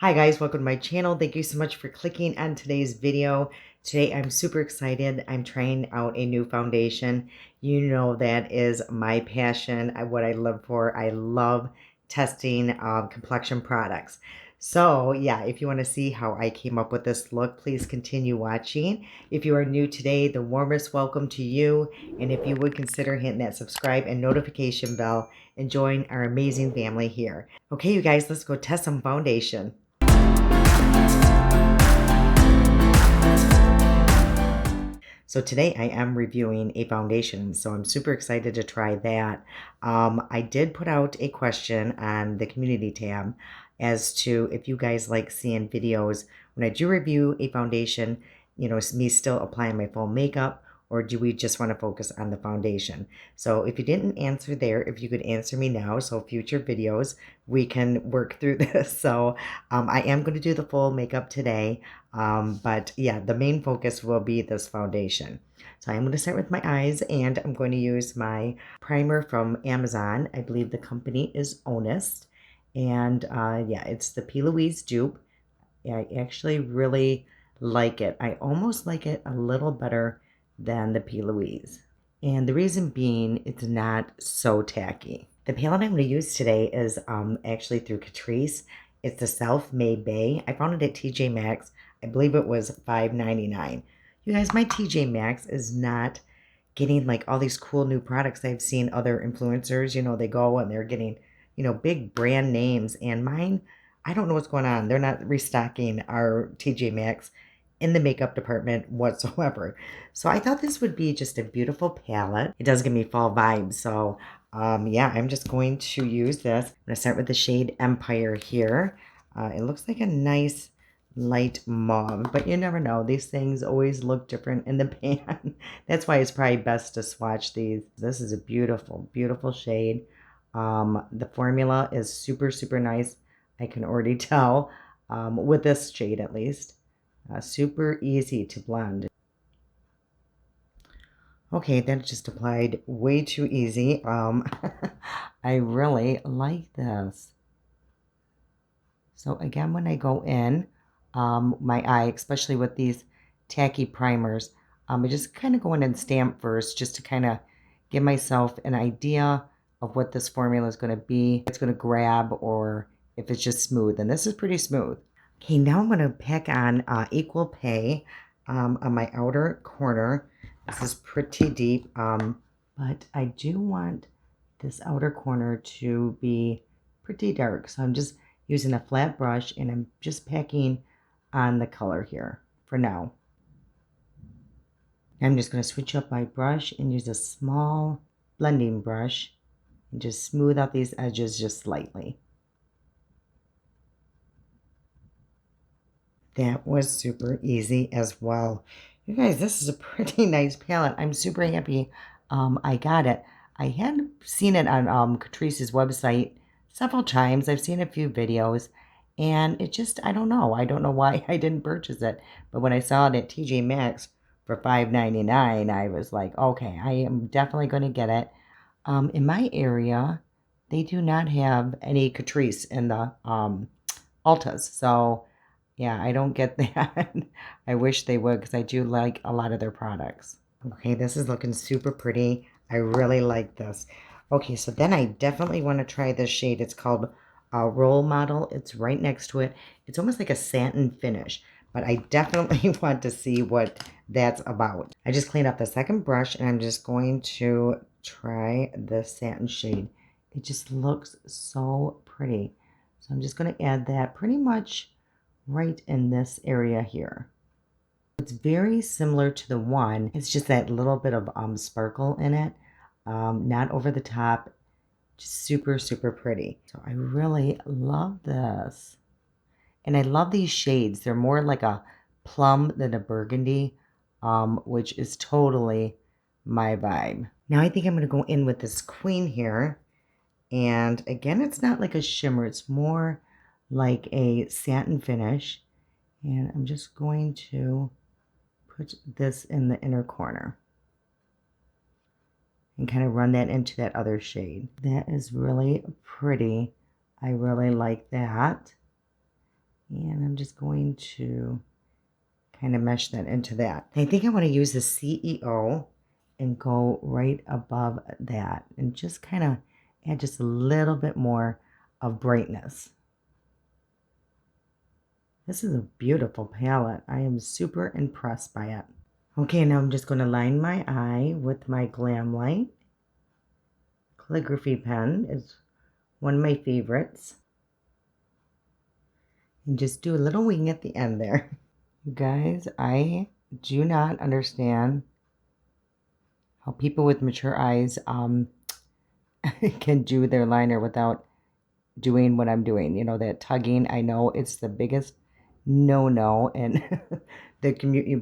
Hi guys, welcome to my channel. Thank you so much for clicking on today's video. Today I'm super excited. I'm trying out a new foundation. You know that is my passion, what I live for. I love testing complexion products. So yeah, if you want to see how I came up with this look, please continue watching. If you are new today, the warmest welcome to you. And if you would consider hitting that subscribe and notification bell and join our amazing family here. Okay, you guys, let's go test some foundation. So today I am reviewing a foundation, so I'm super excited to try that. I did put out a question on the community tab as to if you guys like seeing videos when I do review a foundation, you know, me still applying my full makeup, or do we just want to focus on the foundation? So if you didn't answer there, if you could answer me now, so future videos, we can work through this. So I am going to do the full makeup today. But yeah, the main focus will be this foundation. So I'm going to start with my eyes, and I'm going to use my primer from Amazon. I believe the company is Honest. And yeah, it's the P. Louise dupe. I actually really like it. I almost like it a little better than the P. Louise. And the reason being, it's not so tacky. The palette I'm going to use today is actually through Catrice. It's the Self-Made Bay. I found it at TJ Maxx. I believe it was $5.99. You guys, my TJ Maxx is not getting like all these cool new products. I've seen other influencers, you know, they go and they're getting, you know, big brand names. And mine, I don't know what's going on. They're not restocking our TJ Maxx in the makeup department whatsoever. So I thought this would be just a beautiful palette. It does give me fall vibes. So yeah, I'm just going to use this. I'm going to start with the shade Empire here. It looks like a nice light mauve, but you never know. These things always look different in the pan. That's why it's probably best to swatch these. This is a beautiful, beautiful shade. The formula is super, super nice. I can already tell with this shade at least. Super easy to blend. Okay, that just applied way too easy. I really like this. So again, when I go in my eye, especially with these tacky primers, I just kind of go in and stamp first just to kind of give myself an idea of what this formula is going to be. If it's going to grab or if it's just smooth. And this is pretty smooth. Okay, now I'm going to pack on Equal Pay on my outer corner. This is pretty deep, but I do want this outer corner to be pretty dark. So I'm just using a flat brush and I'm just packing on the color here for now. I'm just going to switch up my brush and use a small blending brush and just smooth out these edges just slightly. That was super easy as well. You guys, this is a pretty nice palette. I'm super happy I got it. I had seen it on Catrice's website several times. I've seen a few videos, and it just, I don't know. I don't know why I didn't purchase it. But when I saw it at TJ Maxx for $5.99, I was like, okay, I am definitely going to get it. In my area, they do not have any Catrice in the Ultas. So yeah, I don't get that. I wish they would because I do like a lot of their products. Okay, this is looking super pretty. I really like this. Okay, so then I definitely want to try this shade. It's called Role Model. It's right next to it. It's almost like a satin finish, but I definitely want to see what that's about. I just cleaned up the second brush and I'm just going to try this satin shade. It just looks so pretty. So I'm just going to add that pretty much right in this area here. It's very similar to the one. It's just that little bit of sparkle in it. Not over the top. Just super, super pretty. So I really love this. And I love these shades. They're more like a plum than a burgundy, which is totally my vibe. Now I think I'm going to go in with this queen here. And again, it's not like a shimmer. It's more like a satin finish. And I'm just going to put this in the inner corner and kind of run that into that other shade. That is really pretty. I really like that. And I'm just going to kind of mesh that into that. I think I want to use the CEO and go right above that and just kind of add just a little bit more of brightness. This is a beautiful palette. I am super impressed by it. Okay, now I'm just going to line my eye with my Glam Light. Calligraphy pen is one of my favorites. And just do a little wing at the end there. You guys, I do not understand how people with mature eyes can do their liner without doing what I'm doing. You know, that tugging. I know it's the biggest no-no in the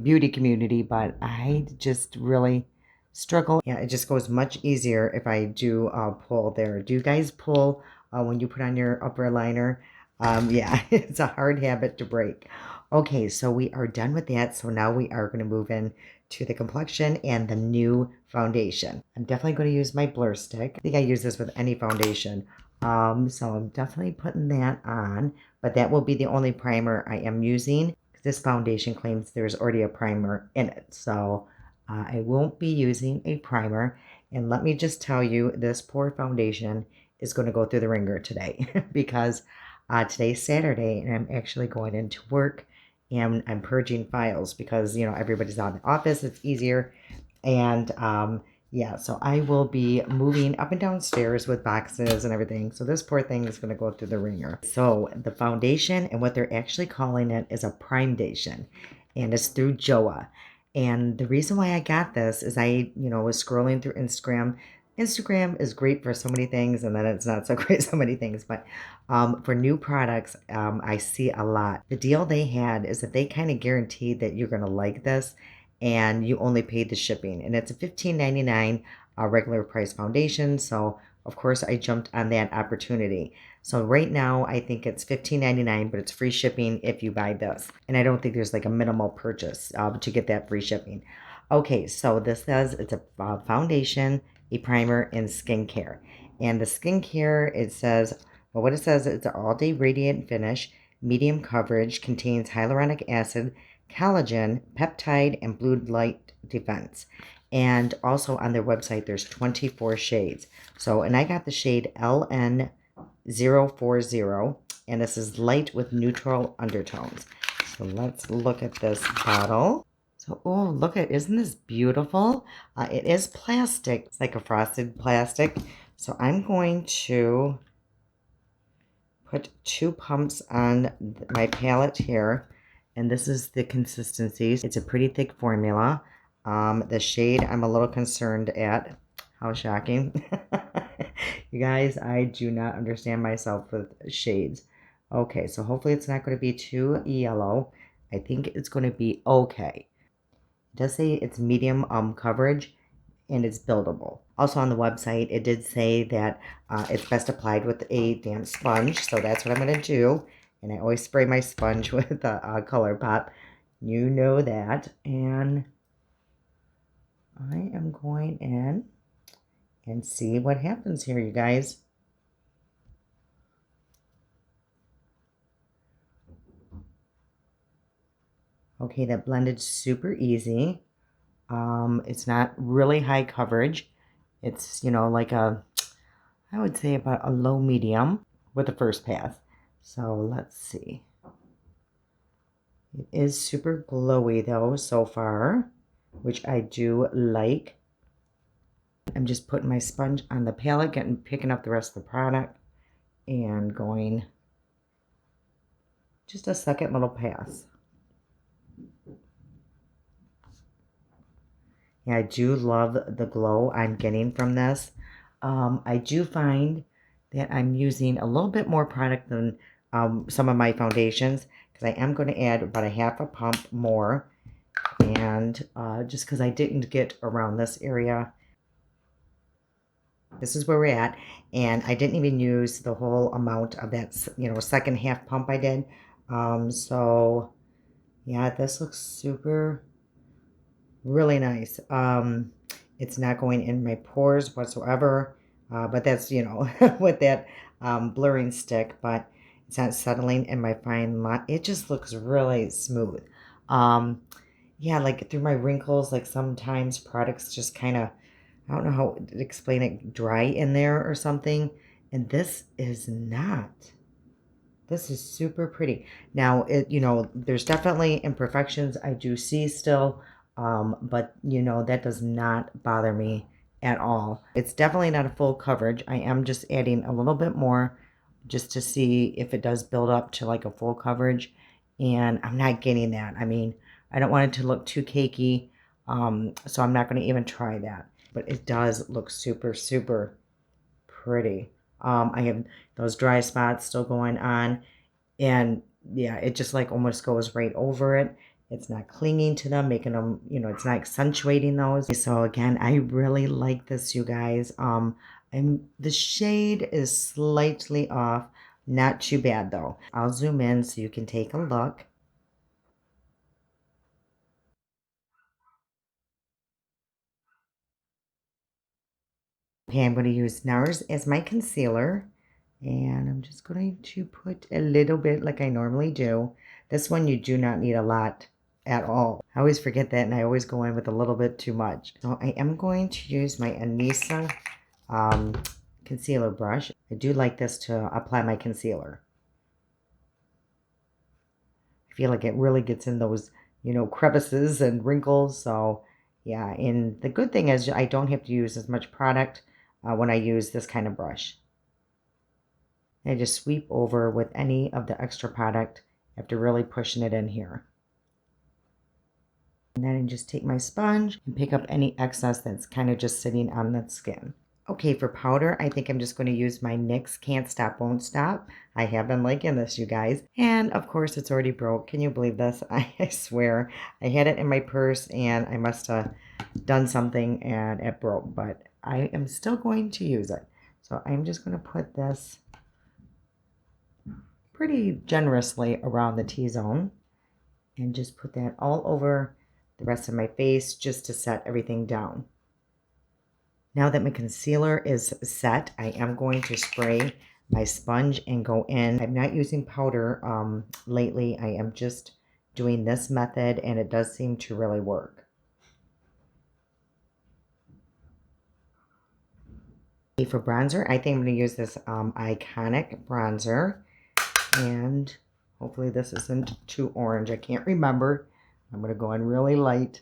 beauty community, but I just really struggle. Yeah, it just goes much easier if I do pull there. Do you guys pull when you put on your upper liner? Yeah, it's a hard habit to break. Okay, so we are done with that. So now we are going to move in to the complexion and the new foundation. I'm definitely going to use my blur stick. I think I use this with any foundation. So I'm definitely putting that on, but that will be the only primer I am using. This foundation claims there's already a primer in it. So I won't be using a primer. And let me just tell you, this poor foundation is going to go through the ringer today because today's Saturday and I'm actually going into work and I'm purging files because, you know, everybody's out of the office. It's easier. And yeah, so I will be moving up and down stairs with boxes and everything. So this poor thing is going to go through the ringer. So the foundation and what they're actually calling it is a Primedation. And it's through JOAH. And the reason why I got this is I, you know, was scrolling through Instagram. Instagram is great for so many things, and then it's not so great so many things. But for new products, I see a lot. The deal they had is that they kind of guaranteed that you're going to like this, and you only paid the shipping. And it's a $15.99 regular price foundation. So, of course, I jumped on that opportunity. So right now, I think it's $15.99, but it's free shipping if you buy this. And I don't think there's like a minimal purchase to get that free shipping. Okay, so this says it's a foundation, a primer, and skincare. And the skincare, it says, well, what it says, it's an all-day radiant finish, medium coverage, contains hyaluronic acid, collagen, peptide, and blue light defense. And also on their website, there's 24 shades. So, and I got the shade LN040, and this is light with neutral undertones. So let's look at this bottle. So, oh, look at, isn't this beautiful? It is plastic. It's like a frosted plastic. So I'm going to put 2 pumps on my palette here. And this is the consistency. It's a pretty thick formula. The shade I'm a little concerned at. How shocking. You guys, I do not understand myself with shades. Okay, so hopefully it's not going to be too yellow. I think it's going to be okay. It does say it's medium coverage and it's buildable. Also on the website, it did say that it's best applied with a damp sponge. So that's what I'm going to do. And I always spray my sponge with a COLLAB. You know that. And I am going in and see what happens here, you guys. Okay, that blended super easy. It's not really high coverage. It's, you know, like a, I would say about a low medium with the first pass. So let's see. It is super glowy though so far, which I do like. I'm just putting my sponge on the palette and picking up the rest of the product and going just a second little pass. Yeah, I do love the glow I'm getting from this. I do find that I'm using a little bit more product than some of my foundations because I am going to add about a half a pump more. And just because I didn't get around this area. This is where we're at. And I didn't even use the whole amount of that, you know, second half pump I did. So, yeah, this looks super, really nice. It's not going in my pores whatsoever. But that's, you know, with that blurring stick. But It's not settling in my fine line. It just looks really smooth. Um, yeah, like through my wrinkles, like sometimes products just kind of, I don't know how to explain it, dry in there or something. And this is not. This is super pretty. Now, there's definitely imperfections I do see still, but that does not bother me at all. It's definitely not a full coverage. I am just adding a little bit more just to see if it does build up to like a full coverage, and I'm not getting that. I mean, I don't want it to look too cakey, so I'm not going to even try that. But it does look super, super pretty. I have those dry spots still going on, and yeah, it just like almost goes right over it. It's not clinging to them, making them, it's not accentuating those. So again, I really like this, you guys. And the shade is slightly off. Not too bad though. I'll zoom in so you can take a look. Okay, I'm going to use NARS as my concealer. And I'm just going to put a little bit like I normally do. This one you do not need a lot at all. I always forget that, and I always go in with a little bit too much. So I am going to use my Anissa concealer brush. I do like this to apply my concealer. I feel like it really gets in those, crevices and wrinkles. So yeah, and the good thing is I don't have to use as much product when I use this kind of brush. I just sweep over with any of the extra product after really pushing it in here. And then I just take my sponge and pick up any excess that's kind of just sitting on the skin. Okay, for powder, I think I'm just going to use my NYX Can't Stop Won't Stop. I have been liking this, you guys. And of course, it's already broke. Can you believe this? I swear. I had it in my purse and I must have done something and it broke. But I am still going to use it. So I'm just going to put this pretty generously around the T-zone and just put that all over the rest of my face just to set everything down. Now that my concealer is set, I am going to spray my sponge and go in. I'm not using powder lately. I am just doing this method, and it does seem to really work. Okay, for bronzer, I think I'm going to use this Iconic bronzer, and hopefully this isn't too orange. I can't remember. I'm going to go in really light.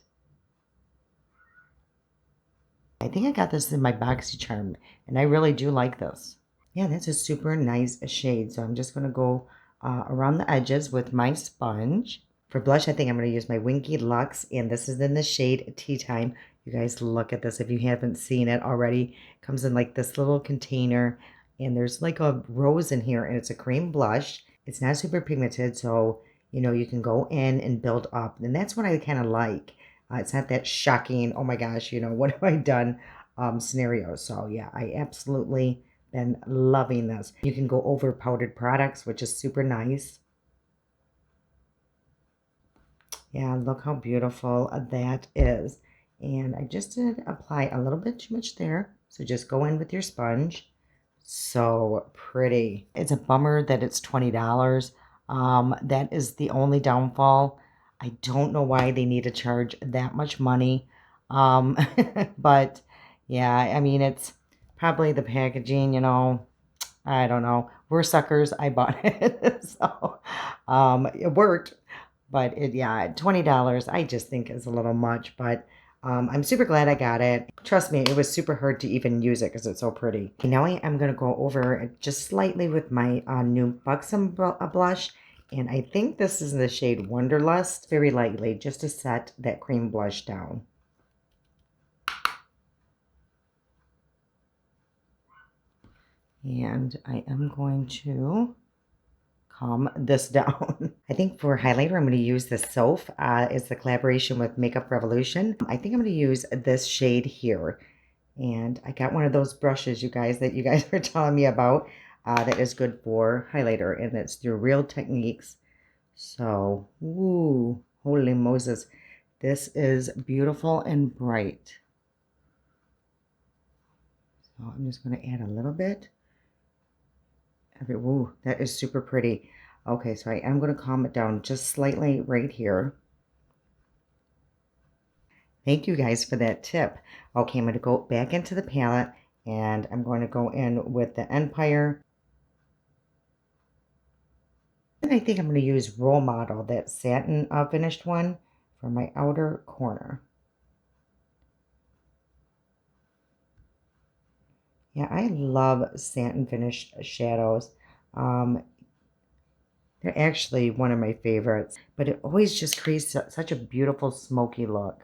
I think I got this in my BoxyCharm, and I really do like this. Yeah, that's a super nice shade. So I'm just going to go around the edges with my sponge. For blush, I think I'm going to use my Winky Luxe, and this is in the shade Tea Time. You guys look at this if you haven't seen it already. It comes in like this little container, and there's like a rose in here, and it's a cream blush. It's not super pigmented, so you can go in and build up, and that's what I kind of like. It's not that shocking, oh my gosh, what have I done scenario. So yeah, I absolutely been loving this. You can go over powdered products, which is super nice. Yeah, look how beautiful that is. And I just did apply a little bit too much there. So just go in with your sponge. So pretty. It's a bummer that it's $20. That is the only downfall. I don't know why they need to charge that much money. But yeah, I mean, it's probably the packaging, I don't know. We're suckers. I bought it. So it worked. But yeah, $20 I just think is a little much. But I'm super glad I got it. Trust me, it was super hard to even use it because it's so pretty. Okay, now I am going to go over it just slightly with my new Buxom blush. And I think this is in the shade Wonderlust. Very lightly, just to set that cream blush down. And I am going to calm this down. I think for highlighter, I'm going to use the SOPH. It's the collaboration with Makeup Revolution. I think I'm going to use this shade here. And I got one of those brushes, you guys, that you guys were telling me about that is good for highlighter. And it's through Real Techniques. So, ooh, holy Moses. This is beautiful and bright. So I'm just going to add a little bit. Ooh, that is super pretty. Okay, so I am going to calm it down just slightly right here. Thank you guys for that tip. Okay, I'm going to go back into the palette and I'm going to go in with the Empire. And I think I'm going to use Role Model, that satin finished one, for my outer corner. Yeah, I love satin finished shadows. Um, they're actually one of my favorites, but it always just creates such a beautiful smoky look.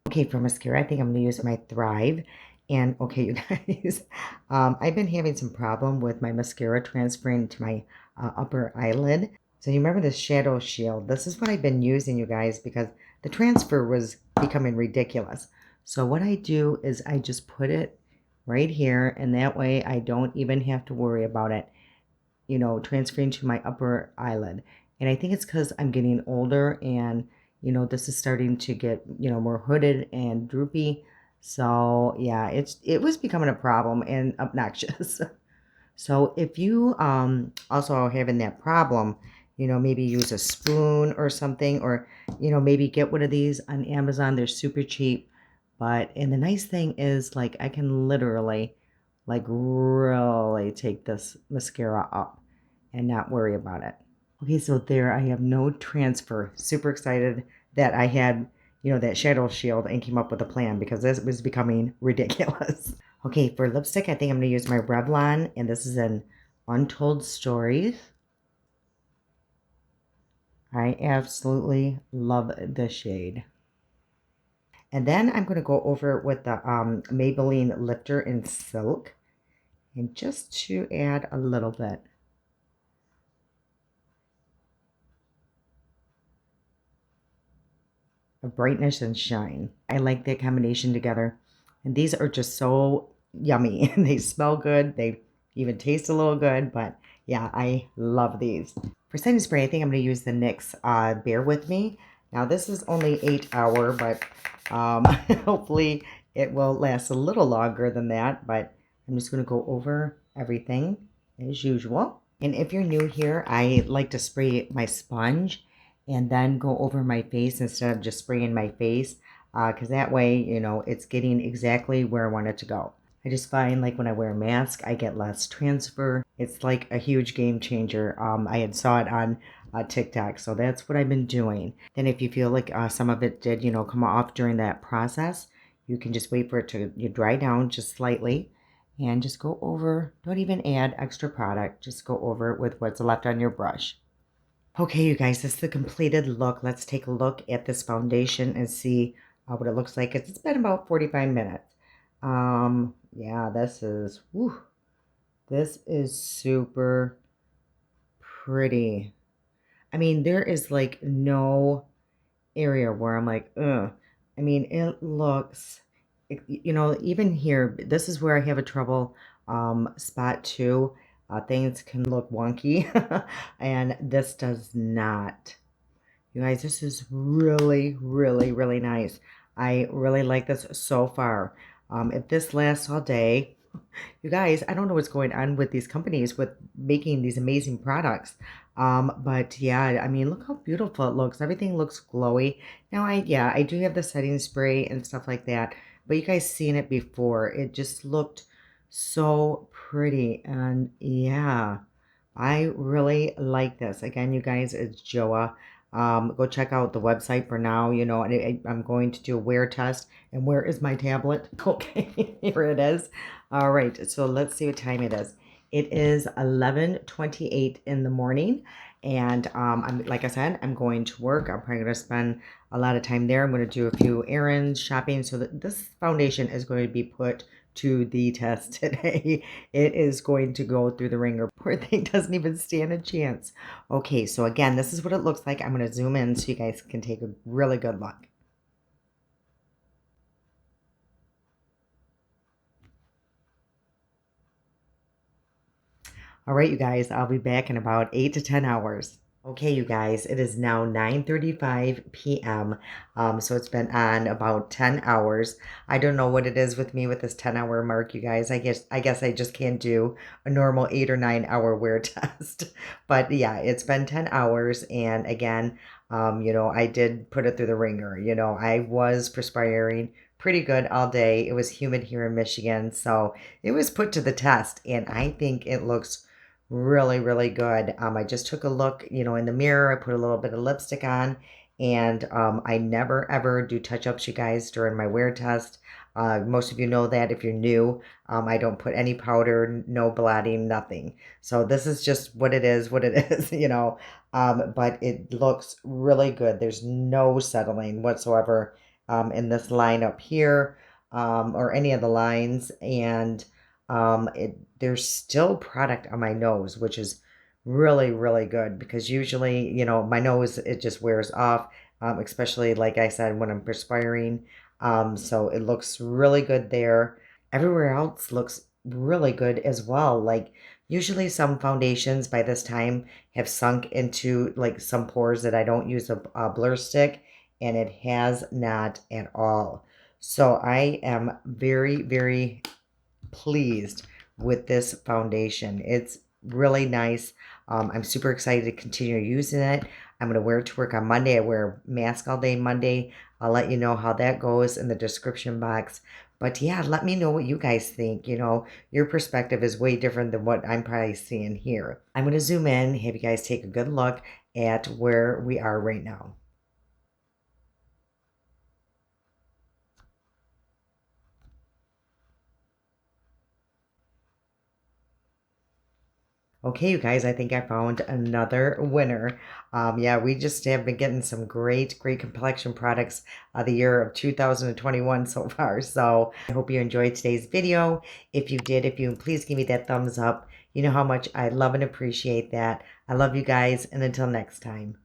Okay, for mascara, I think I'm going to use my Thrive. And okay, you guys, I've been having some problem with my mascara transferring to my upper eyelid. So you remember this Shadow Shield? This is what I've been using, you guys, because the transfer was becoming ridiculous. So what I do is I just put it right here, and that way I don't even have to worry about it, you know, transferring to my upper eyelid. And I think it's because I'm getting older and, you know, this is starting to get, you know, more hooded and droopy. So yeah, it was becoming a problem and obnoxious. So if you also are having that problem, you know, maybe use a spoon or something, or, you know, maybe get one of these on Amazon. They're super cheap. And the nice thing is, like, I can literally, like, really take this mascara up and not worry about it. Okay, so there I have no transfer. Super excited that I had, you know, that shadow shield and came up with a plan because this was becoming ridiculous. Okay, for lipstick, I think I'm going to use my Revlon, and this is an Untold Stories. I absolutely love the shade. And then I'm going to go over with the Maybelline Lifter in Silk, and just to add a little bit of brightness and shine. I like that combination together. And these are just so yummy. They smell good. They even taste a little good. But yeah, I love these. For setting spray, I think I'm going to use the NYX Bear With Me. Now, this is only 8 hour, but hopefully it will last a little longer than that. But I'm just going to go over everything as usual. And if you're new here, I like to spray my sponge and then go over my face instead of just spraying my face, because that way, you know, it's getting exactly where I want it to go. I just find, like, when I wear a mask, I get less transfer. It's like a huge game changer. I had saw it on TikTok, so that's what I've been doing. Then if you feel like some of it did, you know, come off during that process, you can just wait for it to dry down just slightly and just go over. Don't even add extra product. Just go over it with what's left on your brush. Okay, you guys, this is the completed look. Let's take a look at this foundation and see what it looks like. It's been about 45 minutes. Yeah, this is super pretty. I mean, there is like no area where I'm like, ugh. I mean, it looks, you know, even here, this is where I have a trouble spot too. Things can look wonky, and this does not. You guys, this is really, really, really nice. I really like this so far. If this lasts all day, you guys, I don't know what's going on with these companies with making these amazing products. But yeah, I mean, look how beautiful it looks. Everything looks glowy. Now, I do have the setting spray and stuff like that, but you guys seen it before. It just looked so pretty. And yeah, I really like this. Again, you guys, it's JOAH. Go check out the website for now, you know, and I'm going to do a wear test. And where is my tablet? Okay, here it is. All right, so let's see what time it is. It is 11:28 in the morning, and I'm, like I said, I'm going to work. I'm probably going to spend a lot of time there. I'm going to do a few errands, shopping, so that this foundation is going to be put to the test today. It is going to go through the ringer. Poor thing doesn't even stand a chance. Okay, so again, this is what it looks like. I'm going to zoom in so you guys can take a really good look. All right, you guys, I'll be back in about 8 to 10 hours. Okay, you guys, it is now 9:35 p.m. So it's been on about 10 hours. I don't know what it is with me with this 10-hour mark, you guys. I guess I just can't do a normal 8 or 9 hour wear test. But yeah, it's been 10 hours and again, I did put it through the ringer. I was perspiring pretty good all day. It was humid here in Michigan, so it was put to the test and I think it looks really, really good. I just took a look, in the mirror. I put a little bit of lipstick on, and I never ever do touch ups, you guys, during my wear test. Most of you know that if you're new, I don't put any powder, no blotting, nothing. So this is just what it is, But it looks really good. There's no settling whatsoever in this line up here or any of the lines. And there's still product on my nose, which is really, really good because usually, my nose, it just wears off, especially like I said, when I'm perspiring. So it looks really good there. Everywhere else looks really good as well. Like usually some foundations by this time have sunk into like some pores that I don't use a blur stick, and it has not at all. So I am very, very pleased with this foundation. It's really nice. I'm super excited to continue using it. I'm going to wear it to work on Monday. I wear a mask all day Monday. I'll let you know how that goes in the description box. But yeah, let me know what you guys think. Your perspective is way different than what I'm probably seeing here. I'm going to zoom in, have you guys take a good look at where we are right now. Okay, you guys, I think I found another winner. Yeah, we just have been getting some great, great complexion products the year of 2021 so far. So I hope you enjoyed today's video. If you did, if you please give me that thumbs up. You know how much I love and appreciate that. I love you guys, and until next time.